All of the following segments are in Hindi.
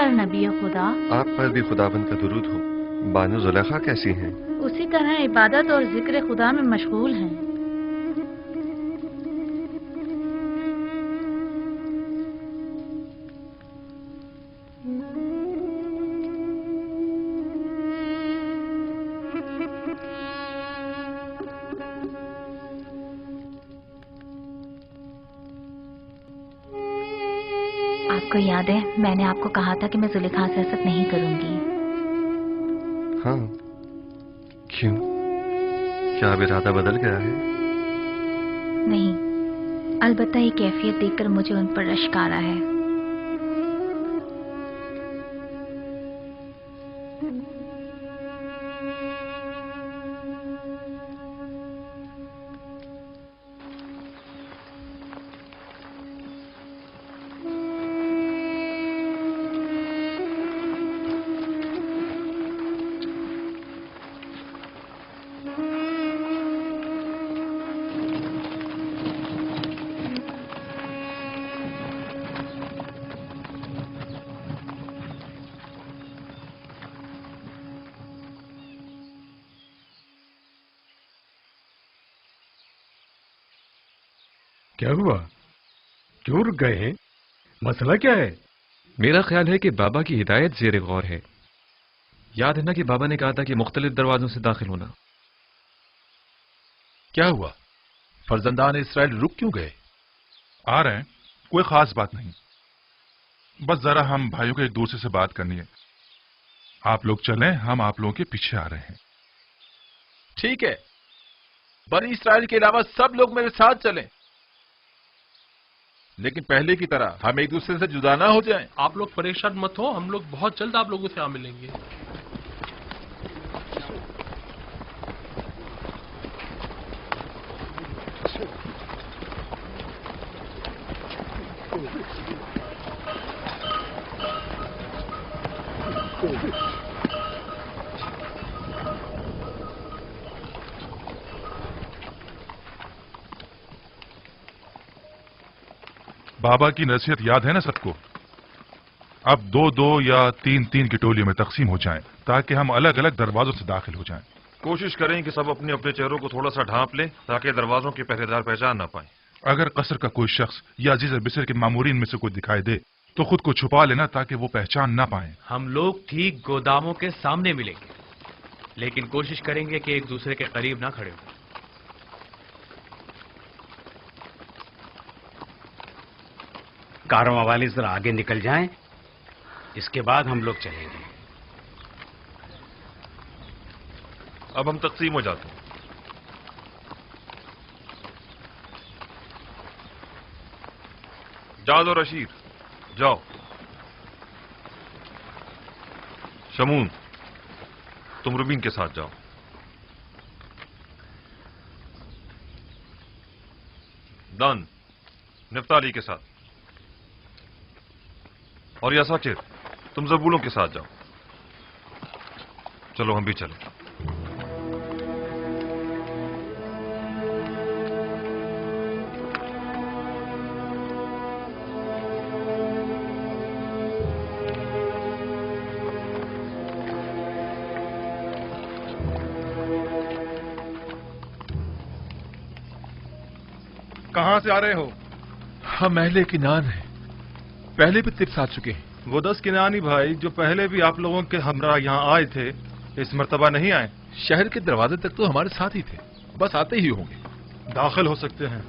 पर नबी खुदा। आप पर भी खुदाबंद का दुरूद हो। बानो जुलेखा कैसी हैं? उसी तरह इबादत और जिक्र खुदा में मशगूल हैं। आपको याद है मैंने आपको कहा था कि मैं जुलेखा से हसद नहीं करूंगी। हाँ, क्यों? क्या अब इरादा बदल गया है? नहीं, अलबत्ता ये कैफियत देखकर मुझे उन पर रश्क आ रहा है। क्या हुआ? क्यों रुक गए हैं? मसला क्या है? मेरा ख्याल है कि बाबा की हिदायत ज़ेर गौर है। याद है ना कि बाबा ने कहा था कि मुख्तलिफ दरवाजों से दाखिल होना। क्या हुआ? फर्जंदान इसराइल रुक क्यों गए? आ रहे हैं, कोई खास बात नहीं, बस जरा हम भाइयों को एक दूसरे से बात करनी है। आप लोग चलें, हम आप लोगों के पीछे आ रहे हैं। ठीक है, बनी इसराइल के अलावा सब लोग मेरे साथ चलें, लेकिन पहले की तरह हम एक दूसरे से जुदा ना हो जाएं। आप लोग परेशान मत हो, हम लोग बहुत जल्द आप लोगों से आ मिलेंगे। बाबा की नसीहत याद है ना सबको? अब दो दो या तीन तीन की टोलियों में तकसीम हो जाएं, ताकि हम अलग अलग दरवाजों से दाखिल हो जाएं। कोशिश करें कि सब अपने अपने चेहरों को थोड़ा सा ढांप लें, ताकि दरवाजों के पहरेदार पहचान ना पाए। अगर कसर का कोई शख्स या अजीज बिसर के मामूरीन में से कोई दिखाई दे तो खुद को छुपा लेना, ताकि वो पहचान ना पाए। हम लोग ठीक गोदामों के सामने मिलेंगे, लेकिन कोशिश करेंगे कि एक दूसरे के करीब ना खड़े हो। कारवां वाले जरा आगे निकल जाएं, इसके बाद हम लोग चलेंगे। अब हम तकसीम हो जाते हैं। जाद और रशीद जाओ। शमून, तुम रुबीन के साथ जाओ। दान, निफ्ताली के साथ। और यासाचिर, तुम जबूलों के साथ जाओ। चलो हम भी चलें। कहां से आ रहे हो? हम अहले किनान हैं, पहले भी तिब्स आ चुके हैं। वो 10 किनानी भाई जो पहले भी आप लोगों के हमरा यहाँ आए थे, इस मर्तबा नहीं आए। शहर के दरवाजे तक तो हमारे साथ ही थे, बस आते ही होंगे। दाखिल हो सकते हैं।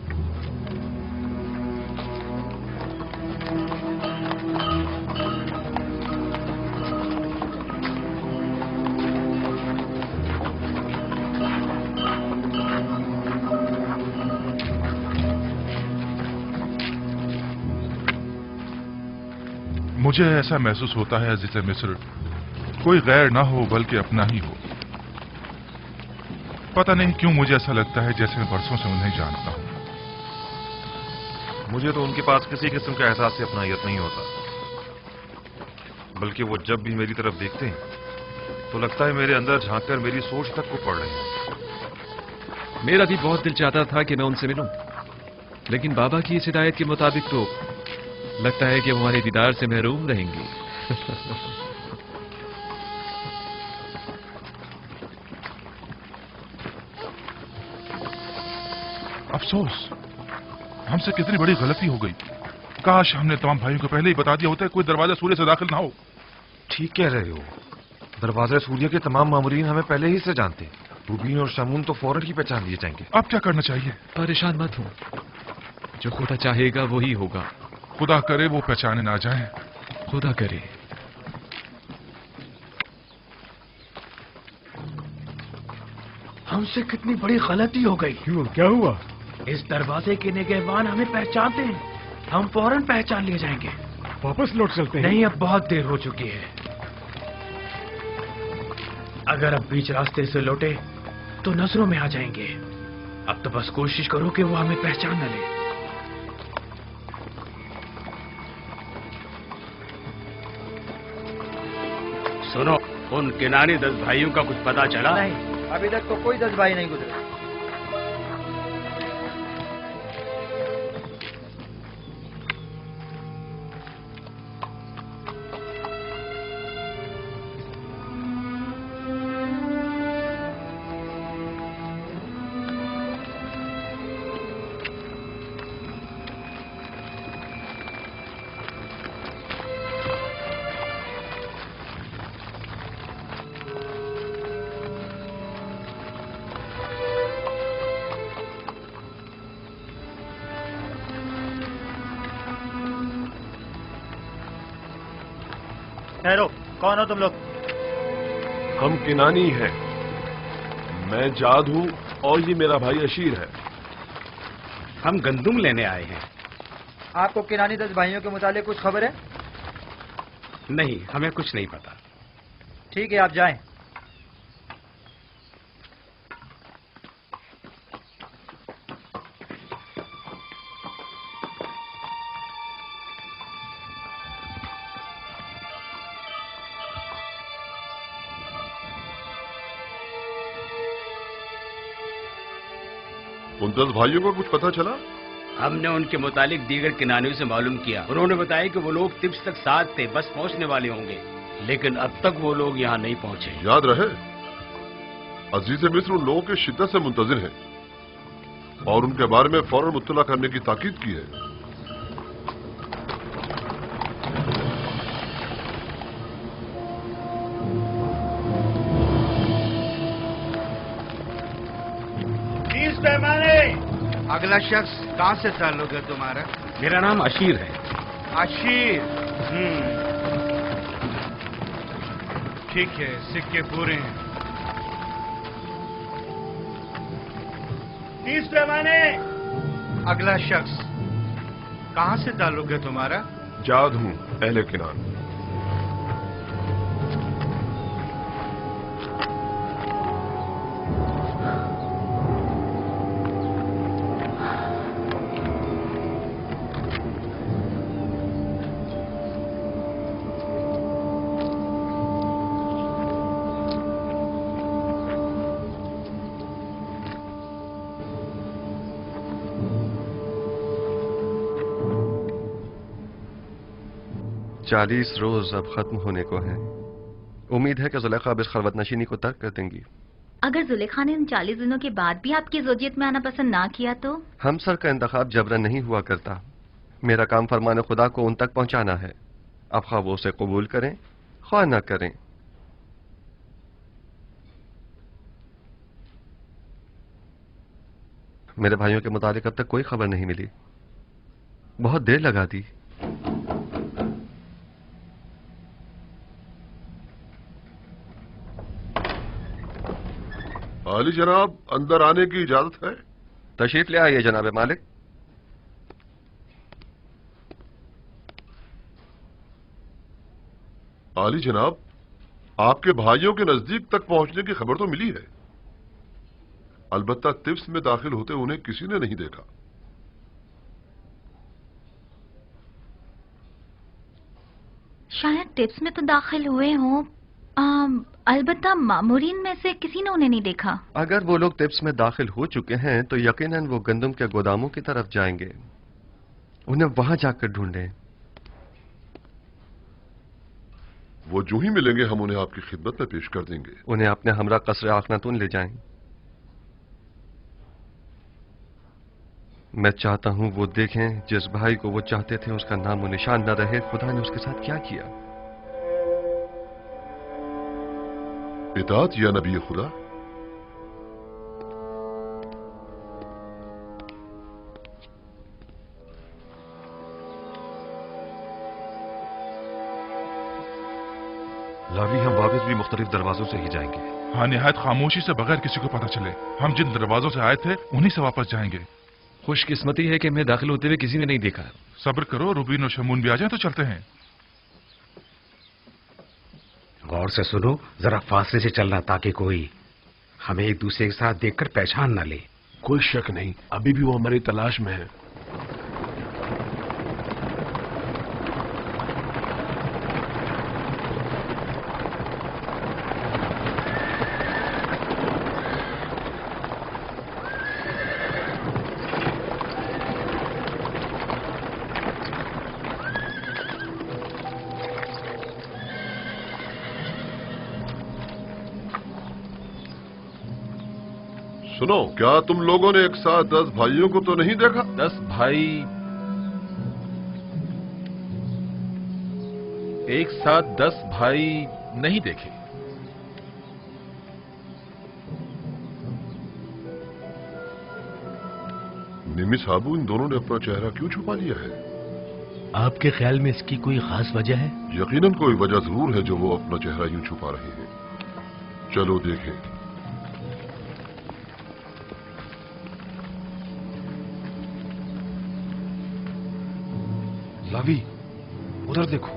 मुझे ऐसा महसूस होता है अज़ीज़ मिस्र, कोई गैर ना हो बल्कि अपना ही हो। पता नहीं क्यों मुझे ऐसा लगता है जैसे मैं बरसों से उन्हें जानता हूं। मुझे तो उनके पास किसी किस्म का एहसास अपनायत नहीं होता, बल्कि वो जब भी मेरी तरफ देखते हैं तो लगता है मेरे अंदर झांककर मेरी सोच तक को पढ़ रहे हैं। मेरा भी बहुत दिल चाहता था कि मैं उनसे मिलूं, लेकिन बाबा की इस हिदायत के मुताबिक तो लगता है कि वो हमारे दीदार से महरूम रहेंगे। अफसोस, हमसे कितनी बड़ी गलती हो गई। काश हमने तमाम भाइयों को पहले ही बता दिया होता है कोई दरवाजा सूर्य से दाखिल ना हो। ठीक कह रहे हो, दरवाजा सूर्य के तमाम मामूरीन हमें पहले ही से जानते। रूबीन और शमून तो फौरन ही पहचान लिए जाएंगे। अब क्या करना चाहिए? परेशान मत हो, जो खुदा चाहेगा वही होगा। खुदा करे वो पहचाने ना जाए। खुदा करे। हमसे कितनी बड़ी गलती हो गई। क्यों, क्या हुआ? इस दरवाजे के निगहबान हमें पहचानते हैं, हम फौरन पहचान लिए जाएंगे। वापस लौट चलते हैं। नहीं, अब बहुत देर हो चुकी है। अगर अब बीच रास्ते से लौटे तो नजरों में आ जाएंगे। अब तो बस कोशिश करो कि वो हमें पहचान न ले। सुनो, उन किनारी 10 भाइयों का कुछ पता चला? नहीं, अभी तक तो कोई 10 भाई नहीं गुजरे। ठहरो, कौन हो तुम लोग? हम किनानी हैं। मैं जाद हूं और ये मेरा भाई अशीर है। हम गंदुम लेने आए हैं। आपको किनानी 10 भाइयों के मुतालिक कुछ खबर है? नहीं, हमें कुछ नहीं पता। ठीक है, आप जाएं। उन 10 भाइयों को कुछ पता चला? हमने उनके मुतालिक दीगर किनानियों से मालूम किया। उन्होंने बताया कि वो लोग तिब्स तक साथ थे, बस पहुंचने वाले होंगे, लेकिन अब तक वो लोग यहाँ नहीं पहुंचे। याद रहे, अजीज मिस्र उन लोगों की शिद्दत से मुंतजिर है और उनके बारे में फौरन मुत्तला करने की ताकीद की है। अगला शख्स कहाँ से ताल्लुक है तुम्हारा? मेरा नाम अशीर है। अशीर? ठीक है, सिक्के पूरे हैं। 30 पैमाने। अगला शख्स कहाँ से ताल्लुक है तुम्हारा? जाद हूं, अहले किनान। चालीस रोज अब खत्म होने को हैं। उम्मीद है कि जुलेखा अब इस खलवत नशीनी को तर्क कर देंगी। अगर जुलेखा ने उन 40 दिनों के बाद भी आपकी ज़ौजियत में आना पसंद ना किया तो? हम सर का इंतखाब जबरन नहीं हुआ करता। मेरा काम फरमान खुदा को उन तक पहुंचाना है। अब ख्वाह वो उसे कबूल करें ख्वाह ना करें। मेरे भाइयों के मुतालिक अब तक कोई खबर नहीं मिली। बहुत देर लगा दी। आली जनाब, अंदर आने की इजाजत है? तशरीफ ले आइए जनाब मालिक। आली जनाब, आपके भाइयों के नजदीक तक पहुंचने की खबर तो मिली है, अलबत्ता तिब्स में दाखिल होते उन्हें किसी ने नहीं देखा। शायद टिप्स में तो दाखिल हुए हों, अलबत्ता मामूरीन में से किसी ने उन्हें नहीं देखा। अगर वो लोग टिप्स में दाखिल हो चुके हैं तो यकीनन वो गंदम के गोदामों की तरफ जाएंगे। उन्हें वहां जाकर ढूंढें। वो जो ही मिलेंगे हम उन्हें आपकी खिदमत में पेश कर देंगे। उन्हें अपने हमरा कसर आखनातून ले जाएं। मैं चाहता हूं वो देखें जिस भाई को वो चाहते थे उसका नाम और निशान न रहे। खुदा ने उसके साथ क्या किया। इताअत या नबी खुदा। लावी, हम वापस भी मुख्तलिफ दरवाजों से ही जाएंगे। हाँ, निहायत खामोशी से, बगैर किसी को पता चले। हम जिन दरवाजों से आए थे उन्हीं से वापस जाएंगे। खुशकिस्मती है कि मैं दाखिल होते हुए किसी ने नहीं देखा। सब्र करो, रुबीन और शमून भी आ जाए तो चलते हैं। गौर से सुनो, जरा फासले से चलना ताकि कोई हमें एक दूसरे के साथ देखकर पहचान न ले। कोई शक नहीं, अभी भी वो हमारी तलाश में है। सुनो, क्या तुम लोगों ने एक साथ 10 भाइयों को तो नहीं देखा? 10 भाई एक साथ 10 भाई नहीं देखे। निमी साहबू, इन दोनों ने अपना चेहरा क्यों छुपा लिया है? आपके ख्याल में इसकी कोई खास वजह है? यकीनन कोई वजह जरूर है जो वो अपना चेहरा यूं छुपा रहे हैं। चलो देखें। लावी, उधर देखो।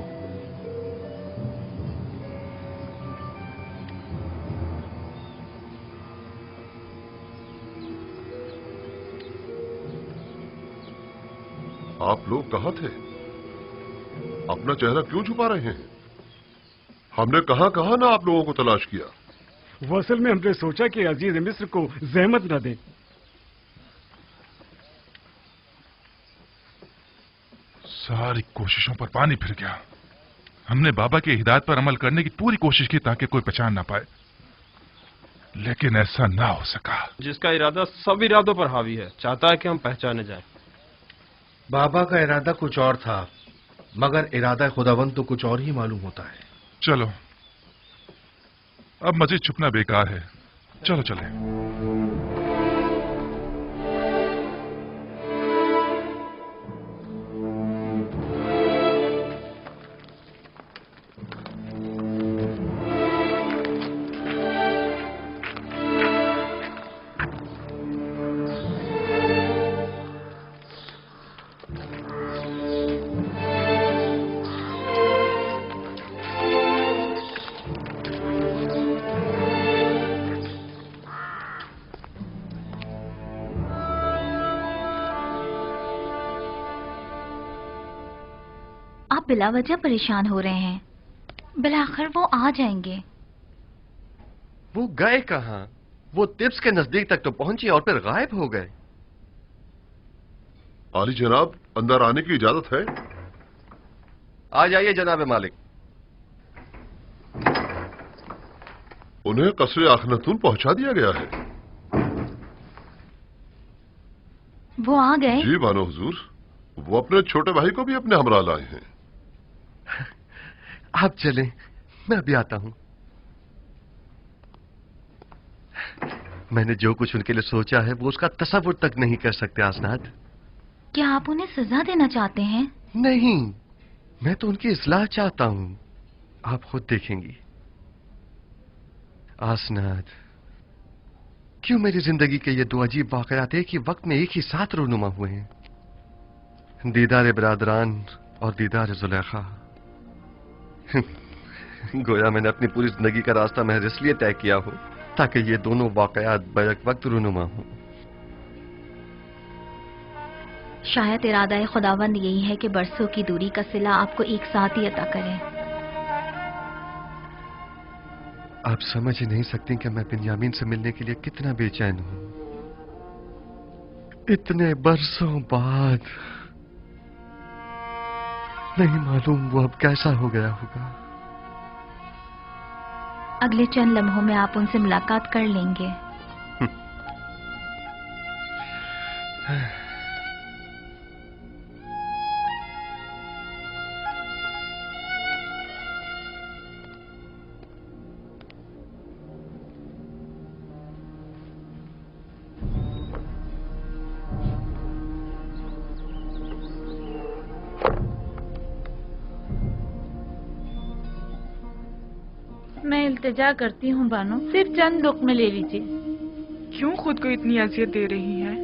आप लोग कहाँ थे? अपना चेहरा क्यों छुपा रहे हैं? हमने कहां कहां ना आप लोगों को तलाश किया। वो असल में हमने सोचा कि अजीज मिस्र को जहमत न दें। सारी कोशिशों पर पानी फिर गया। हमने बाबा की हिदायत पर अमल करने की पूरी कोशिश की ताकि कोई पहचान ना पाए, लेकिन ऐसा ना हो सका। जिसका इरादा सब इरादों पर हावी है, चाहता है कि हम पहचाने जाएं। बाबा का इरादा कुछ और था, मगर इरादा खुदावंद तो कुछ और ही मालूम होता है। चलो, अब मजीद छुपना बेकार है। चलो चलें। बिला वजह परेशान हो रहे हैं। बिलाखिर वो आ जाएंगे। वो गए कहां? वो तिब्स के नजदीक तक तो पहुंचे और फिर गायब हो गए। आली जनाब, अंदर आने की इजाजत है? आ जाइए जनाब मालिक। उन्हें कसरे आखनतून पहुंचा दिया गया है। वो आ गए? जी बानो हुजूर, वो अपने छोटे भाई को भी अपने हमरा लाए हैं। आप चलें, मैं अभी आता हूं। मैंने जो कुछ उनके लिए सोचा है वो उसका तसव्वुर तक नहीं कर सकते आसनाद। क्या आप उन्हें सजा देना चाहते हैं? नहीं, मैं तो उनकी इस्लाह चाहता हूं। आप खुद देखेंगी। आसनाद, क्यों मेरी जिंदगी के ये दो अजीब वाकयात एक ही वक्त में एक ही साथ रूनुमा हुए हैं? दीदार बरादरान और दीदार जुलेखा। गोया मैंने अपनी पूरी जिंदगी का रास्ता महज इसलिए तय किया हो ताकि ये दोनों वाकयात बैक वक्त रूनुमा हो। शायद इरादा खुदावंद यही है कि बरसों की दूरी का सिला आपको एक साथ ही अता करें। आप समझ ही नहीं सकती कि मैं बिन्यामीन से मिलने के लिए कितना बेचैन हूं। इतने बरसों बाद। नहीं मालूम वो अब कैसा हो गया होगा। अगले चंद लम्हों में आप उनसे मुलाकात कर लेंगे। मैं इल्तिजा करती हूँ बानो, सिर्फ चंद लुक़्मे ले लीजिए। क्यों खुद को इतनी अजियत दे रही हैं?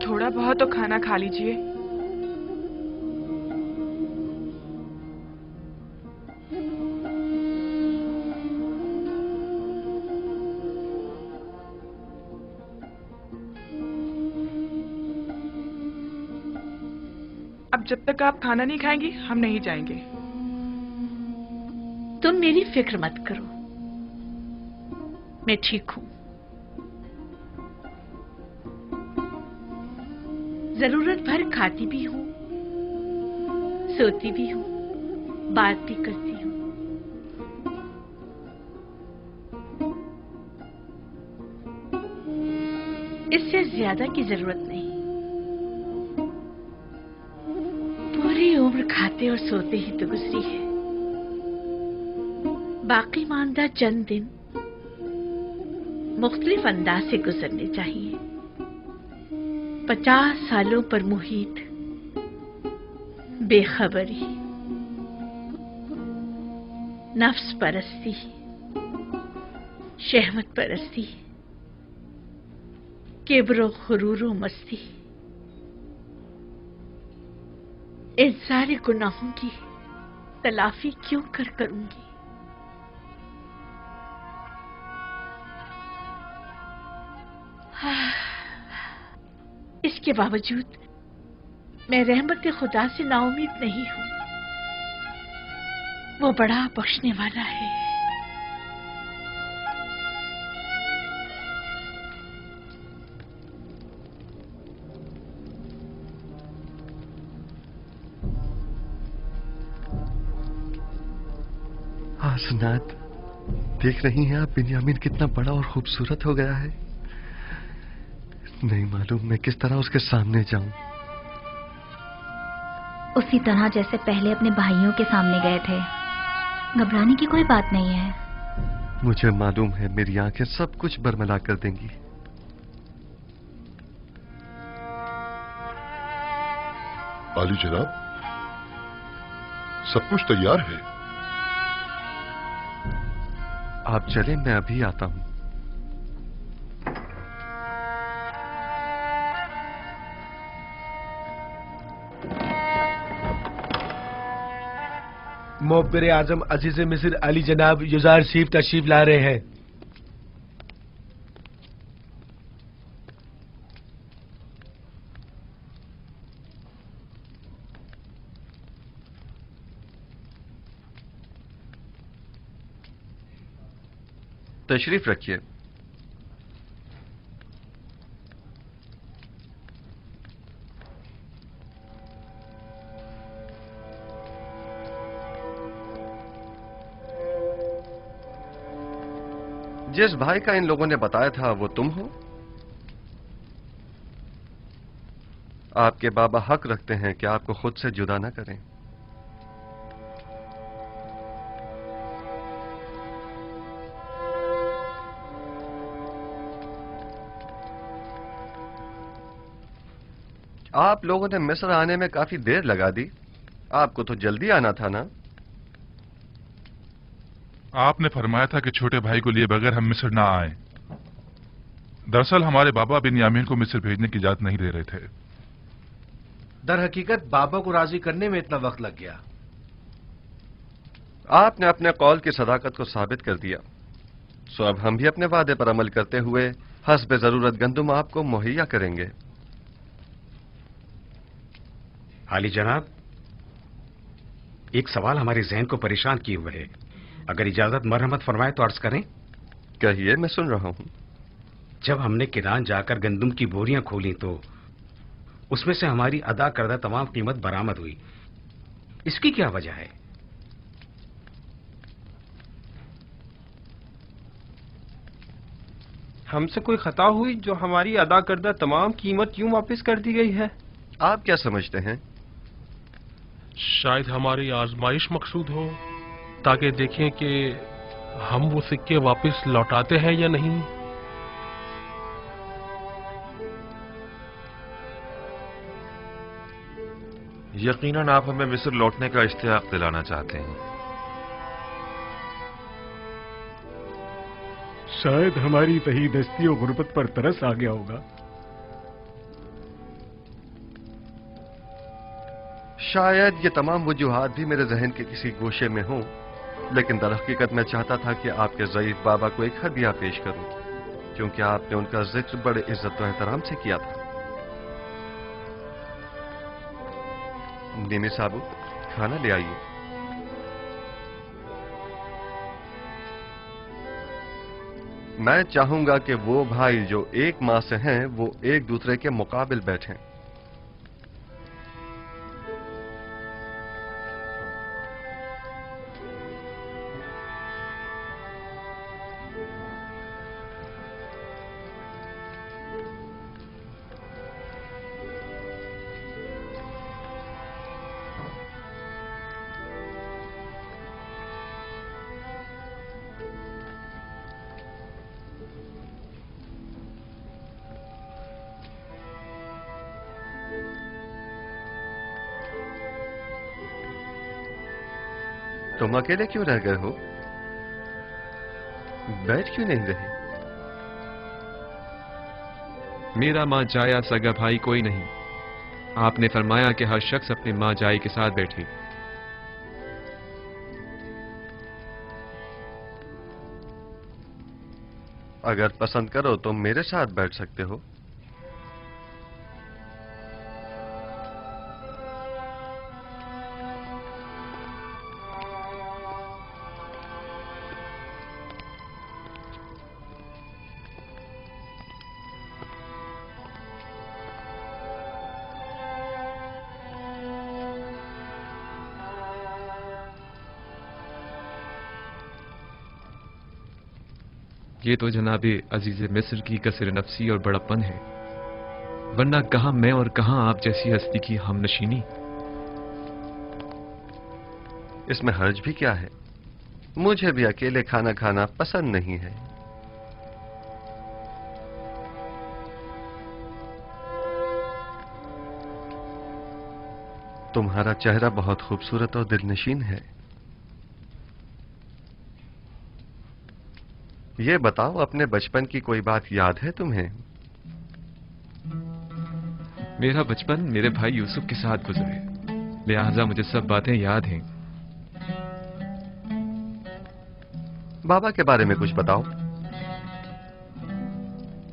थोड़ा बहुत तो खाना खा लीजिए। अब जब तक आप खाना नहीं खाएंगी हम नहीं जाएंगे। तुम मेरी फिक्र मत करो, मैं ठीक हूं। जरूरत भर खाती भी हूं, सोती भी हूं, बात भी करती हूं। इससे ज्यादा की जरूरत नहीं। पूरी उम्र खाते और सोते ही तो गुजरी है। बाकी मानदा चंद दिन मुख्तलिफ अंदाज से गुजरने चाहिए। 50 सालों पर मुहित बेखबरी, नफ्स परस्ती, शहवत परस्ती, किब्र खुरूर मस्ती, इन सारे गुनाहों की तलाफी क्यों करूंगी? इसके बावजूद मैं रहमत खुदा से नाउमीद नहीं हूं। वो बड़ा बख्शने वाला है। हसनात, देख रही हैं आप बिन्यामीन कितना बड़ा और खूबसूरत हो गया है। नहीं मालूम मैं किस तरह उसके सामने जाऊं। उसी तरह जैसे पहले अपने भाइयों के सामने गए थे। घबराने की कोई बात नहीं है। मुझे मालूम है मेरी आंखें सब कुछ बरमला कर देंगी। आली जनाब, सब कुछ तैयार है। आप चलें, मैं अभी आता हूं। मोहब्बर आजम अजीज मिस्र अली जनाब युजार शरीफ तशरीफ ला रहे हैं। तशरीफ रखिए। जिस भाई का इन लोगों ने बताया था वो तुम हो? आपके बाबा हक रखते हैं कि आपको खुद से जुदा न करें। आप लोगों ने मिस्र आने में काफी देर लगा दी। आपको तो जल्दी आना था ना? आपने फरमाया था कि छोटे भाई को लिए बगैर हम मिस्र ना आए। दरअसल हमारे बाबा बिन्यामीन को मिस्र भेजने की इजाजत नहीं दे रहे थे। दर हकीकत बाबा को राजी करने में इतना वक्त लग गया। आपने अपने कौल की सदाकत को साबित कर दिया, सो अब हम भी अपने वादे पर अमल करते हुए हस्ब जरूरत गंदुम आपको मुहैया करेंगे। आली जनाब, एक सवाल हमारे जहन को परेशान किए हुए है। अगर इजाजत मरहमत फरमाए तो अर्ज करें। कहिए, मैं सुन रहा हूं। जब हमने किरान जाकर गंदुम की बोरियां खोली तो उसमें से हमारी अदा करदा तमाम कीमत बरामद हुई। इसकी क्या वजह है? हमसे कोई खता हुई जो हमारी अदा करदा तमाम कीमत यूं वापस कर दी गई है? आप क्या समझते हैं? शायद हमारी आजमाइश मकसूद हो, ताकि देखें कि हम वो सिक्के वापस लौटाते हैं या नहीं। यकीनन आप हमें मिस्र लौटने का इश्तियाक दिलाना चाहते हैं। शायद हमारी तहीदस्ती और गुर्बत पर तरस आ गया होगा। शायद ये तमाम वजूहात भी मेरे जहन के किसी गोशे में हों, लेकिन दरहकीकत मैं चाहता था कि आपके ज़ईफ बाबा को एक हदिया पेश करूं, क्योंकि आपने उनका जिक्र बड़े इज्जत और एहतराम से किया था। निमी साबू, खाना ले आइए। मैं चाहूंगा कि वो भाई जो एक मां से हैं, वो एक दूसरे के मुकाबिल बैठें। तुम अकेले क्यों रह गए हो? बैठ क्यों नहीं रहे? मेरा मां जाया सगा भाई कोई नहीं। आपने फरमाया कि हर शख्स अपने मां जाई के साथ बैठे। अगर पसंद करो तो मेरे साथ बैठ सकते हो। ये तो जनाबे अजीज मिस्र की कसर नफसी और बड़प्पन है, वरना कहां मैं और कहां आप जैसी हस्ती की हमनशीनी। इसमें हर्ज भी क्या है? मुझे भी अकेले खाना खाना पसंद नहीं है। तुम्हारा चेहरा बहुत खूबसूरत और दिलनशीन है। ये बताओ, अपने बचपन की कोई बात याद है तुम्हें? मेरा बचपन मेरे भाई यूसुफ के साथ गुजरे, लिहाजा मुझे सब बातें याद हैं। बाबा के बारे में कुछ बताओ।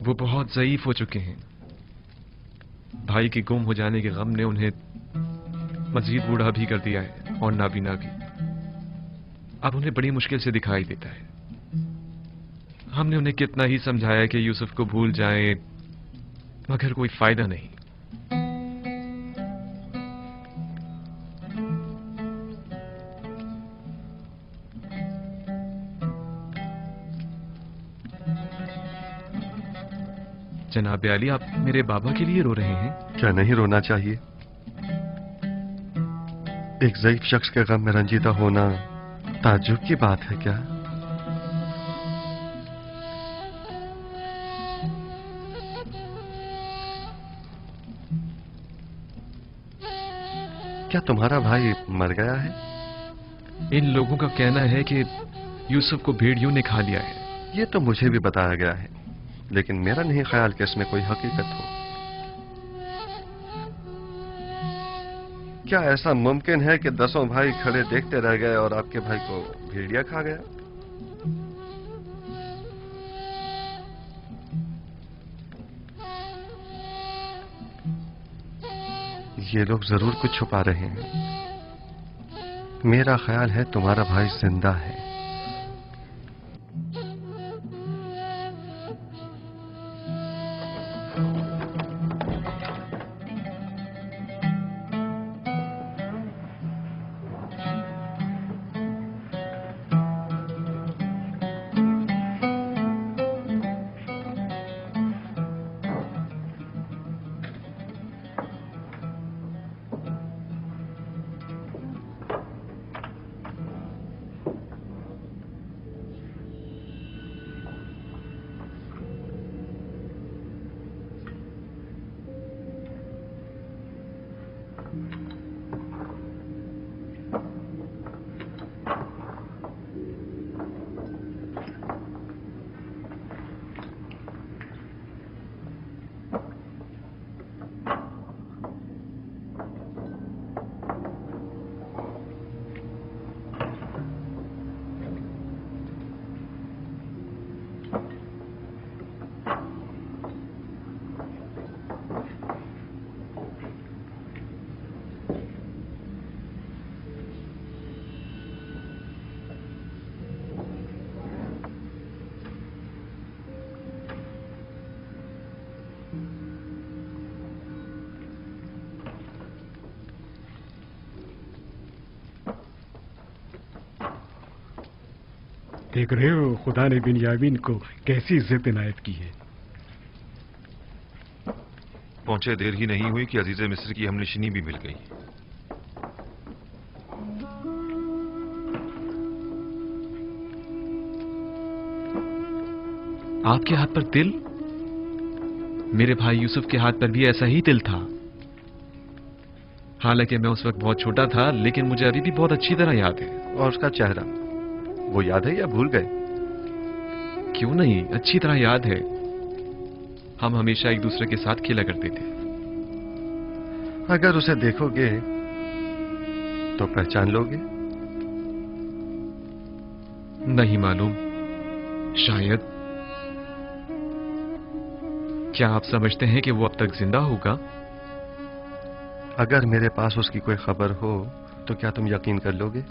वो बहुत ज़ईफ हो चुके हैं। भाई के गुम हो जाने के गम ने उन्हें मजीद बूढ़ा भी कर दिया है और नाबीना भी। अब उन्हें बड़ी मुश्किल से दिखाई देता है। हमने उन्हें कितना ही समझाया कि यूसुफ को भूल जाएं, मगर कोई फायदा नहीं। जनाब अली, आप मेरे बाबा के लिए रो रहे हैं? क्या नहीं रोना चाहिए? एक ज़ईफ शख्स के गम में रंजीदा होना ताज्जुब की बात है क्या? क्या तुम्हारा भाई मर गया है? इन लोगों का कहना है कि यूसुफ को भेड़ियों ने खा लिया है। ये तो मुझे भी बताया गया है, लेकिन मेरा नहीं ख्याल कि इसमें कोई हकीकत हो। क्या ऐसा मुमकिन है कि 10 भाई खड़े देखते रह गए और आपके भाई को भेड़िया खा गया? ये लोग जरूर कुछ छुपा रहे हैं। मेरा ख्याल है तुम्हारा भाई जिंदा है। देख रहे हो खुदा ने बिन्यामीन को कैसी इज्जत इनायत की है। पहुंचे देर ही नहीं हुई कि अजीज मिस्र की हमनशिनी भी मिल गई। आपके हाथ पर तिल? मेरे भाई यूसुफ के हाथ पर भी ऐसा ही तिल था। हालांकि मैं उस वक्त बहुत छोटा था, लेकिन मुझे अभी भी बहुत अच्छी तरह याद है। और उसका चेहरा वो याद है या भूल गए? क्यों नहीं, अच्छी तरह याद है। हम हमेशा एक दूसरे के साथ खेला करते थे। अगर उसे देखोगे तो पहचान लोगे? नहीं मालूम, शायद। क्या आप समझते हैं कि वो अब तक जिंदा होगा? अगर मेरे पास उसकी कोई खबर हो तो क्या तुम यकीन कर लोगे?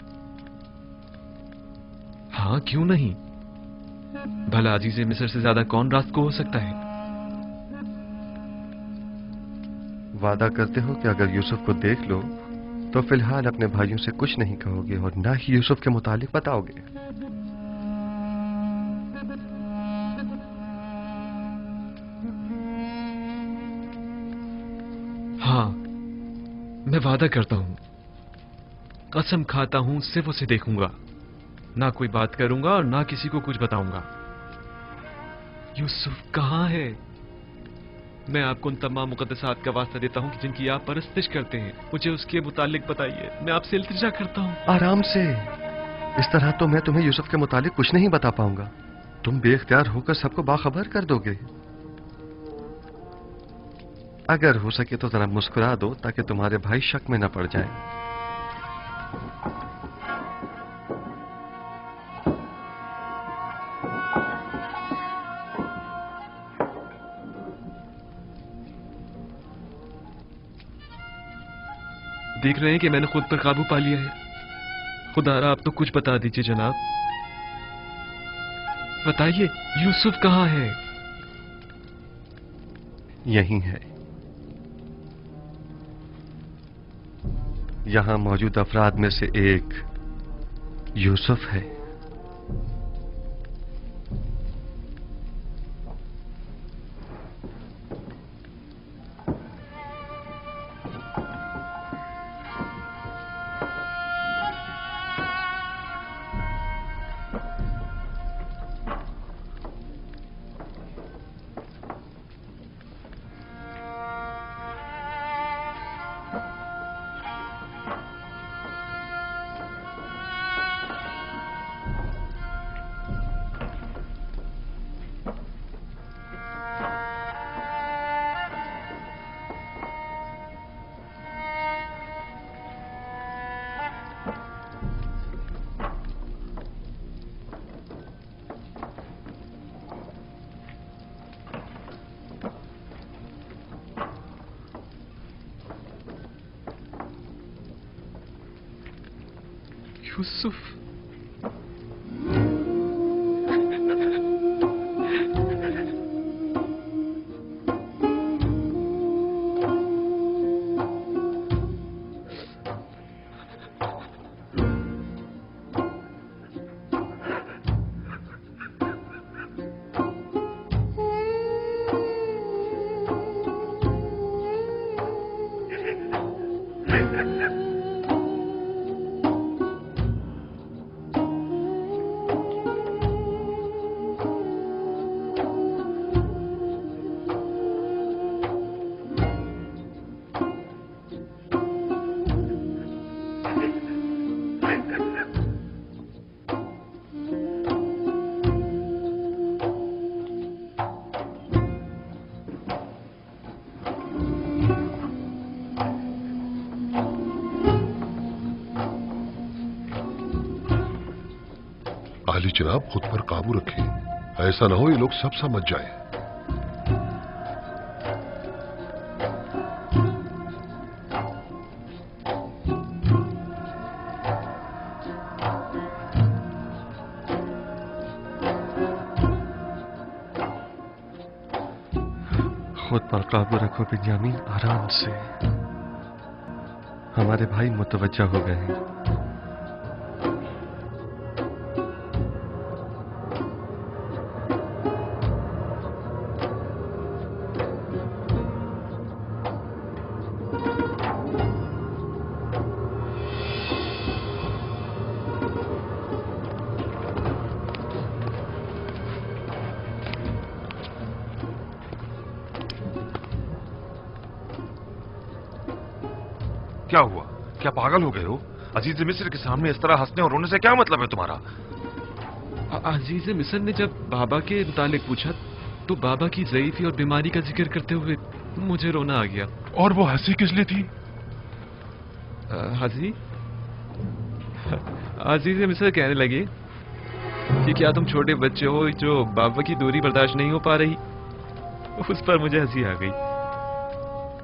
हाँ, क्यों नहीं। भला अजीज़े मिस्र से ज्यादा कौन रास्त को हो सकता है? वादा करते हो कि अगर यूसुफ को देख लो तो फिलहाल अपने भाइयों से कुछ नहीं कहोगे और ना ही यूसुफ के मुतालिक बताओगे? हाँ, मैं वादा करता हूं, कसम खाता हूं, सिर्फ उसे देखूंगा, ना कोई बात करूंगा और ना किसी को कुछ बताऊंगा। यूसुफ कहां है? मैं आपको उन तमाम मुकद्दसात का वास्ता देता हूं कि जिनकी आप परस्तिश करते हैं। मुझे उसके मुतालिक बताइए, मैं आपसे इल्तिजा करता हूं। आराम से। इस तरह तो मैं तुम्हें यूसुफ के मुतालिक कुछ नहीं बता पाऊंगा। तुम बेख्तियार होकर सबको बाखबर कर दोगे। अगर हो सके तो जरा मुस्कुरा दो ताकि तुम्हारे भाई शक में न पड़ जाएं। देख रहे हैं कि मैंने खुद पर काबू पा लिया है। खुदारा आप तो कुछ बता दीजिए जनाब। बताइए, यूसुफ कहां है? यही है। यहां मौजूद अफराद में से एक यूसुफ है। यूसुफ, जी जनाब, खुद पर काबू रखें, ऐसा ना हो ये लोग सब समझ जाएं। खुद पर काबू रखो बिन्यामीन, आराम से। हमारे भाई मुतवज्जा हो गए हैं। क्या हुआ? क्या पागल हो गए हो? अजीज मिस्र के सामने इस तरह हंसने और रोने से क्या मतलब है तुम्हारा? अजीज मिस्र ने जब बाबा के मुतालिक पूछा तो बाबा की ज़ईफ़ी और बीमारी का जिक्र करते हुए मुझे रोना आ गया। और वो हंसी किस लिए थी? हंसी? अजीज मिस्र कहने लगे कि क्या तुम छोटे बच्चे हो जो बाबा की दूरी बर्दाश्त नहीं हो पा रही? उस पर मुझे हंसी आ गई।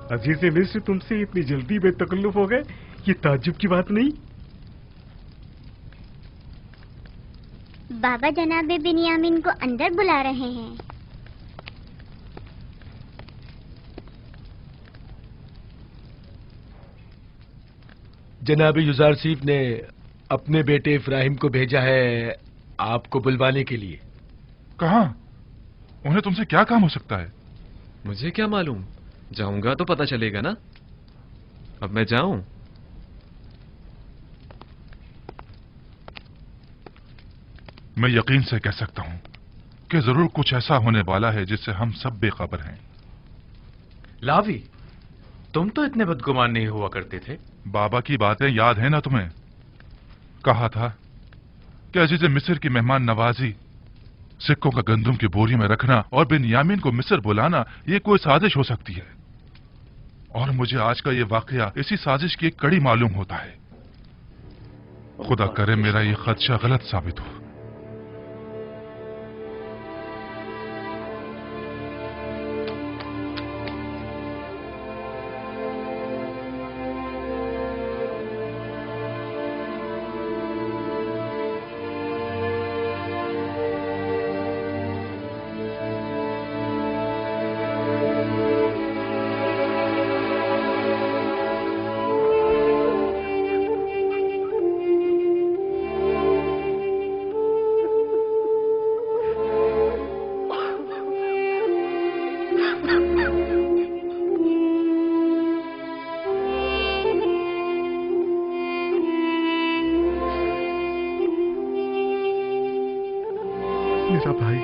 अजीज मिस्र तुमसे इतनी जल्दी बेतकल्लुफ हो गए, ये ताज्जुब की बात नहीं। बाबा जनाब बिन्यामीन को अंदर बुला रहे हैं। जनाब युजारसीफ ने अपने बेटे इब्राहिम को भेजा है आपको बुलवाने के लिए। कहाँ? उन्हें तुमसे क्या काम हो सकता है? मुझे क्या मालूम, जाऊंगा तो पता चलेगा ना। अब मैं जाऊं? मैं यकीन से कह सकता हूं कि जरूर कुछ ऐसा होने वाला है जिससे हम सब बेखबर हैं। लावी, तुम तो इतने बदगुमान नहीं हुआ करते थे। बाबा की बातें याद है ना तुम्हें? कहा था कि अजीज मिस्र की मेहमान नवाजी, सिक्कों का गंदुम की बोरी में रखना और बिन्यामीन को मिस्र बुलाना ये कोई साजिश हो सकती है। और मुझे आज का ये वाकया इसी साजिश की एक कड़ी मालूम होता है। खुदा करे मेरा ये खदशा गलत साबित हो। मेरा भाई,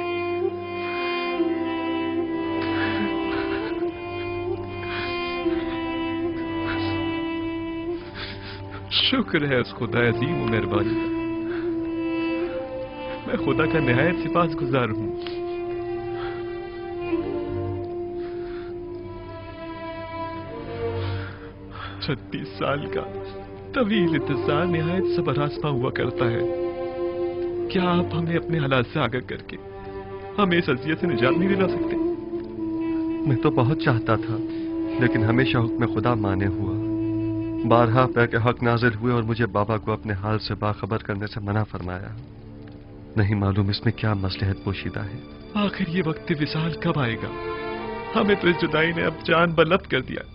शुक्र है उस खुदा अजीम व मेहरबानी का। मैं खुदा का निहायत सिपासगुजार हूं। छत्तीस साल का तवील इंतजार निहायत सबरासमा हुआ करता है। क्या आप हमें अपने हालात से आगाह करके हमें इस अज़ियत से निजात नहीं दिला सकते? मैं तो बहुत चाहता था, लेकिन हमेशा हुक्म खुदा माने हुआ। बारहा पे के हक नाजिल हुए और मुझे बाबा को अपने हाल से बाखबर करने से मना फरमाया। नहीं मालूम इसमें क्या मसलहत पोशीदा है। आखिर ये वक्त विसाल कब आएगा? हमें तो इस जुदाई ने अब जान बलब्द कर दिया।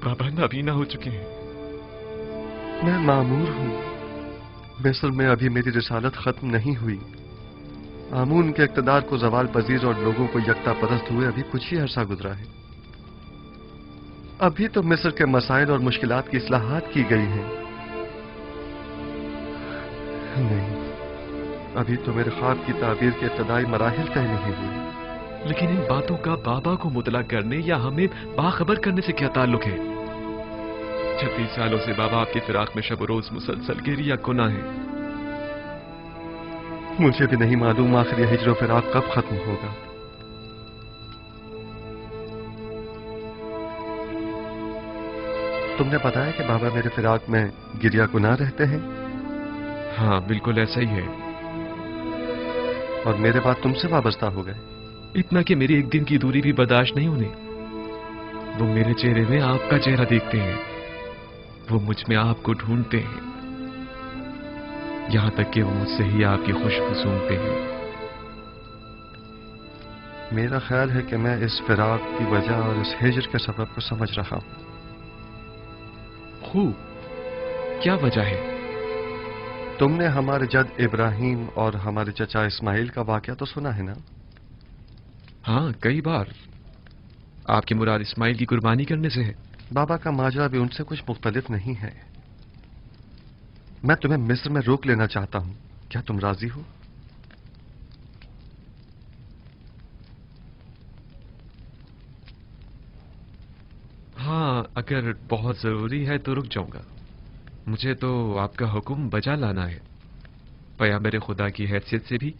बाबा नाबीना हो चुके हैं। मैं मामूर हूँ। मिस्र में अभी मेरी रिसालत खत्म नहीं हुई। आमून के इक़्तिदार को जवाल पजीर और लोगों को यकता परस्त हुए अभी कुछ ही अरसा गुजरा है। अभी तो मिस्र के मसाइल और मुश्किलात की इस्लाहात की गई हैं। नहीं, अभी तो मेरे ख्वाब की ताबीर के इब्तदाई मराहिल तय नहीं हुए। लेकिन इन बातों का बाबा को मुतला करने या हमें बाखबर करने से क्या ताल्लुक है? 36 सालों से बाबा आपके फिराक में शब रोज मुसलसल गिरिया गुनाह है। मुझे भी नहीं मालूम आखिर यह हिज्र फिराक कब खत्म होगा। तुमने बताया कि बाबा मेरे फिराक में गिरिया गुनाह रहते हैं? हाँ, बिल्कुल ऐसा ही है। और मेरे बाद तुमसे वाबस्ता हो गए। इतना कि मेरी एक दिन की दूरी भी बर्दाश्त नहीं होने। वो मेरे चेहरे में आपका चेहरा देखते हैं, वो मुझ में आपको ढूंढते हैं, यहां तक कि वो मुझसे ही आपकी खुशबू सूंघते हैं। मेरा ख्याल है कि मैं इस फिराक की वजह और इस हिजर के सबब को समझ रहा हूं। खूब, क्या वजह है? तुमने हमारे जद इब्राहिम और हमारे चचा इस्माइल का वाकया तो सुना है ना? हाँ, कई बार। आपकी मुराद इस्माइल की कुर्बानी करने से है? बाबा का माजरा भी उनसे कुछ मुख्तलिफ नहीं है। मैं तुम्हें मिस्र में रोक लेना चाहता हूं, क्या तुम राजी हो? हाँ, अगर बहुत जरूरी है तो रुक जाऊंगा। मुझे तो आपका हुक्म बजा लाना है, पैगंबर खुदा की हैसियत से भी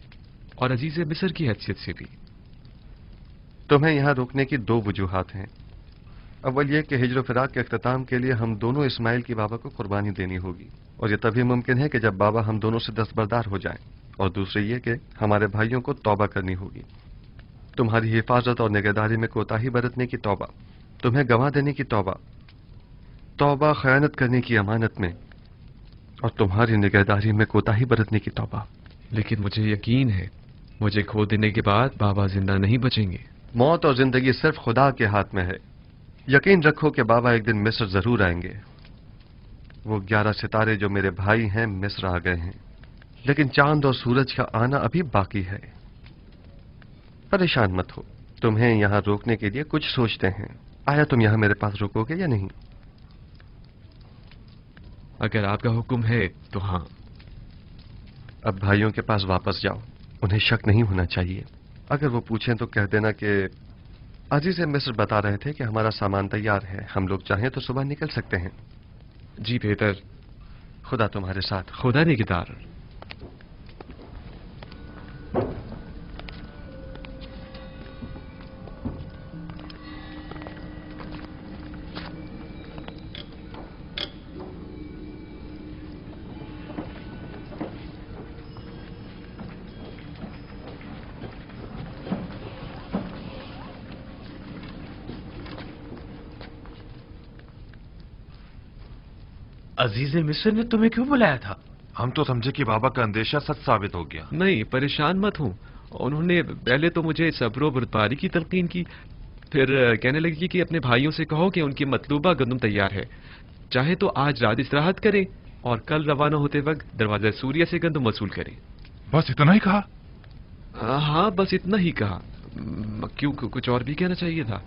और अजीज मिस्र की हैसियत से भी। तुम्हें यहां रोकने की दो वजूहात हैं। अव्वल यह कि हिजर फिराक के अख्ताम के लिए हम दोनों इस्माइल की बाबा को कुर्बानी देनी होगी, और यह तभी मुमकिन है कि जब बाबा हम दोनों से दस्तबरदार हो जाएं। और दूसरी ये कि हमारे भाइयों को तौबा करनी होगी। तुम्हारी हिफाजत और निगहदारी में कोताही बरतने की तौबा, तुम्हें गंवा देने की तौबा, तौबा खयानत करने की अमानत में, और तुम्हारी निगहदारी में कोताही बरतने की तौबा। लेकिन मुझे यकीन है, मुझे खो देने के बाद बाबा जिंदा नहीं बचेंगे। मौत और जिंदगी सिर्फ खुदा के हाथ में है। यकीन रखो कि बाबा एक दिन मिस्र जरूर आएंगे। वो 11 सितारे जो मेरे भाई हैं मिस्र आ गए हैं, लेकिन चांद और सूरज का आना अभी बाकी है। परेशान मत हो, तुम्हें यहां रोकने के लिए कुछ सोचते हैं। आया तुम यहां मेरे पास रुकोगे या नहीं? अगर आपका हुक्म है तो हाँ। अब भाइयों के पास वापस जाओ, उन्हें शक नहीं होना चाहिए। अगर वो पूछें तो कह देना कि अजीज मिस्र बता रहे थे कि हमारा सामान तैयार है, हम लोग चाहें तो सुबह निकल सकते हैं। जी बेहतर। खुदा तुम्हारे साथ। खुदा निगहदार। अजीज मिस्र ने तुम्हें क्यों बुलाया था? हम तो समझे कि बाबा का अंदेशा सच साबित हो गया। नहीं, परेशान मत हूं। उन्होंने पहले तो मुझे सब्र और बर्दारी की तलकीन की, फिर कहने लगी कि अपने भाइयों से कहो कि उनकी मतलूबा गंदम तैयार है, चाहे तो आज रात इस्तिराहत करें और कल रवाना होते वक्त दरवाजा सूर्य से गंदम वसूल करें। बस इतना ही कहा? हाँ, बस इतना ही कहा। क्यों, कुछ और भी कहना चाहिए था?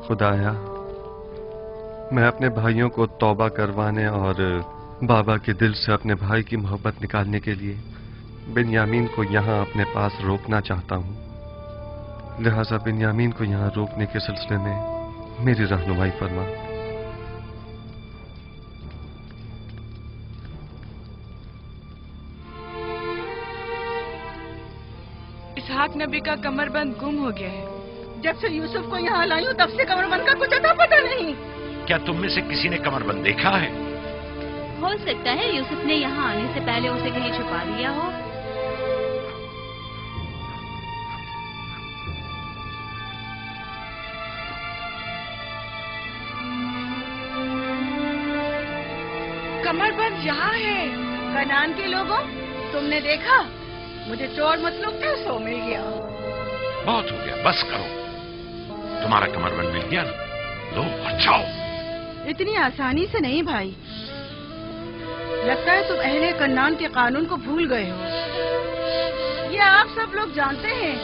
खुदाया, मैं अपने भाइयों को तौबा करवाने और बाबा के दिल से अपने भाई की मोहब्बत निकालने के लिए बिन्यामीन को यहां अपने पास रोकना चाहता हूं। लिहाजा बिन्यामीन को यहां रोकने के सिलसिले में मेरी रहनुमाई फरमा। इसहाक नबी का कमरबंद गुम हो गया है। जब से यूसुफ को यहाँ लाई हूँ तब से कमरबंद का कुछ अता पता नहीं। क्या तुम में से किसी ने कमरबंद देखा है? हो सकता है यूसुफ ने यहाँ आने से पहले उसे कहीं छुपा दिया हो। कमरबंद यहाँ है। कनान के लोगों, तुमने देखा? मुझे चोर मतलूब थे, सो मिल गया। बहुत हो गया, बस करो। तुम्हारा कमरबंद मिल गया ना, लो और जाओ। इतनी आसानी से नहीं भाई, लगता है तुम अहले कन्नान के कानून को भूल गए हो। ये आप सब लोग जानते हैं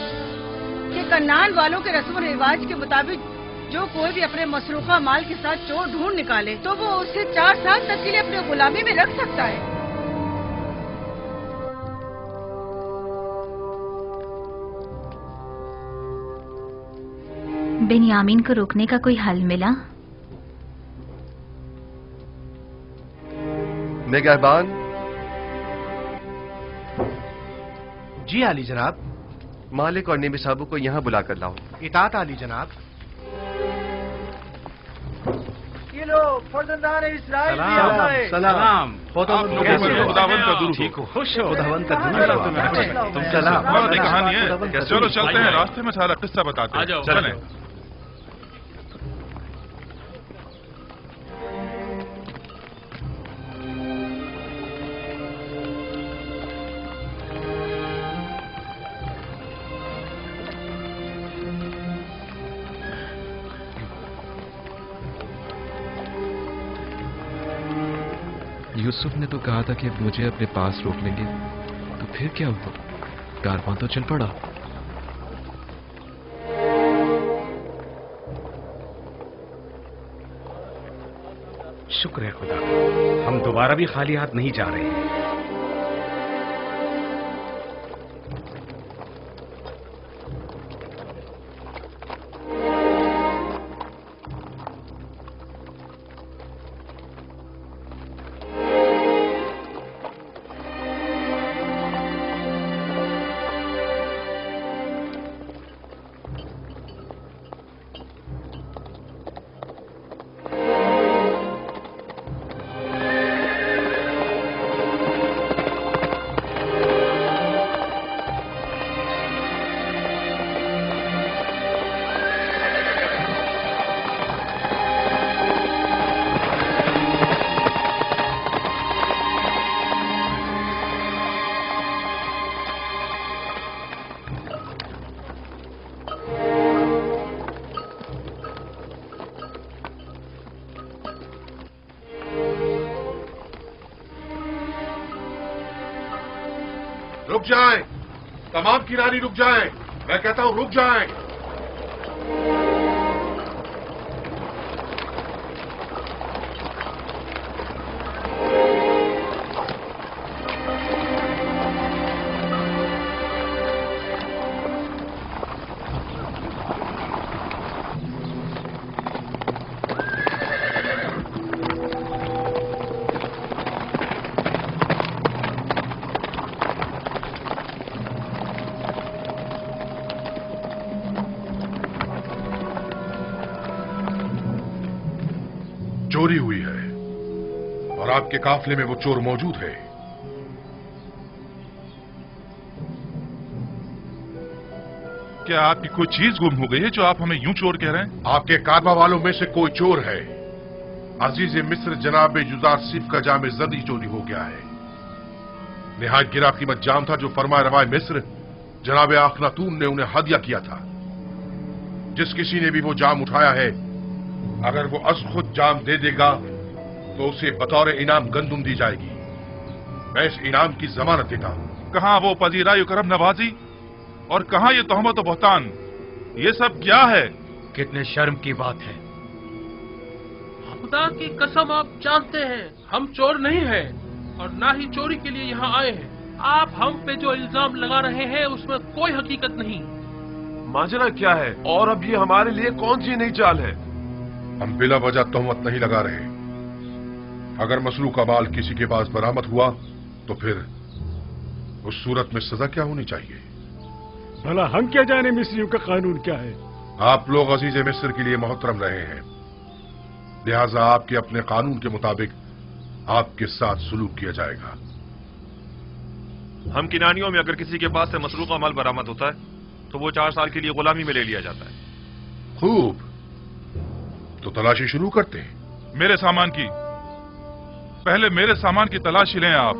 कि कन्नान वालों के रस्म रिवाज के मुताबिक जो कोई भी अपने मसरूखा माल के साथ चोर ढूंढ निकाले तो वो उससे 4 साल तक के लिए अपने गुलामी में रख सकता है। बिन्यामीन को रोकने का कोई हल मिला? निगहबान। जी आली जनाब। मालिक और नेमी साहब को यहाँ बुलाकर लाओ। इताअत आली जनाब। ये लो फर्जंदान इस्राइल भी सलाम, आ गए। सलाम। खुदावन का दुरूद ठीक हो, खुश हो। खुदावन का दुरूद। तुम सलाम। बहुत कहानी है। चलो चलते हैं, रास्ते में सारा किस्सा बताते हैं। चलें। यूसुफ ने तो कहा था कि अब मुझे अपने पास रोक लेंगे, तो फिर क्या हुआ? कारवां तो चल पड़ा। शुक्र है खुदा, हम दोबारा भी खाली हाथ नहीं जा रहे हैं। रुक जाएं, तमाम किनारी रुक जाएं। मैं कहता हूं रुक जाएं। चोरी हुई है और आपके काफले में वो चोर मौजूद है। क्या आपकी कोई चीज गुम हो गई है जो आप हमें यूं चोर कह रहे हैं? आपके कारवा वालों में से कोई चोर है। अजीज मिस्र जनाब युजार सिफ का जाम जर्दी चोरी हो गया है। निहायत गिरा कीमत जाम था जो फरमाए रवाए मिस्र जनाब अखनातून ने उन्हें हदिया किया था। जिस किसी ने भी वो जाम उठाया है, अगर वो अज खुद जाम दे देगा तो उसे बतौर इनाम गंदुम दी जाएगी। मैं इस इनाम की जमानत देता हूं। कहां वो पजीराई करम नवाजी और कहां ये तोहमत और बहतान? ये सब क्या है? कितने शर्म की बात है। खुदा की कसम, आप जानते हैं हम चोर नहीं हैं और ना ही चोरी के लिए यहाँ आए हैं। आप हम पे जो इल्जाम लगा रहे हैं उसमें कोई हकीकत नहीं। माजरा क्या है और अब ये हमारे लिए कौन सी नई चाल है? हम बिला वजह तोहमत नहीं लगा रहे। अगर मसलू का माल किसी के पास बरामद हुआ तो फिर उस सूरत में सजा क्या होनी चाहिए? भला हम क्या जाने मिस्रियों का कानून क्या है? आप लोग अजीज मिस्र के लिए मोहतरम रहे हैं, लिहाजा आपके अपने कानून के मुताबिक आपके साथ सुलूक किया जाएगा। हम किनानियों में अगर किसी के पास से मसरूक का माल बरामद होता है तो वो 4 साल के लिए गुलामी में ले लिया जाता है। खूब, तो तलाशी शुरू करते हैं। मेरे सामान की, पहले मेरे सामान की तलाशी लें आप।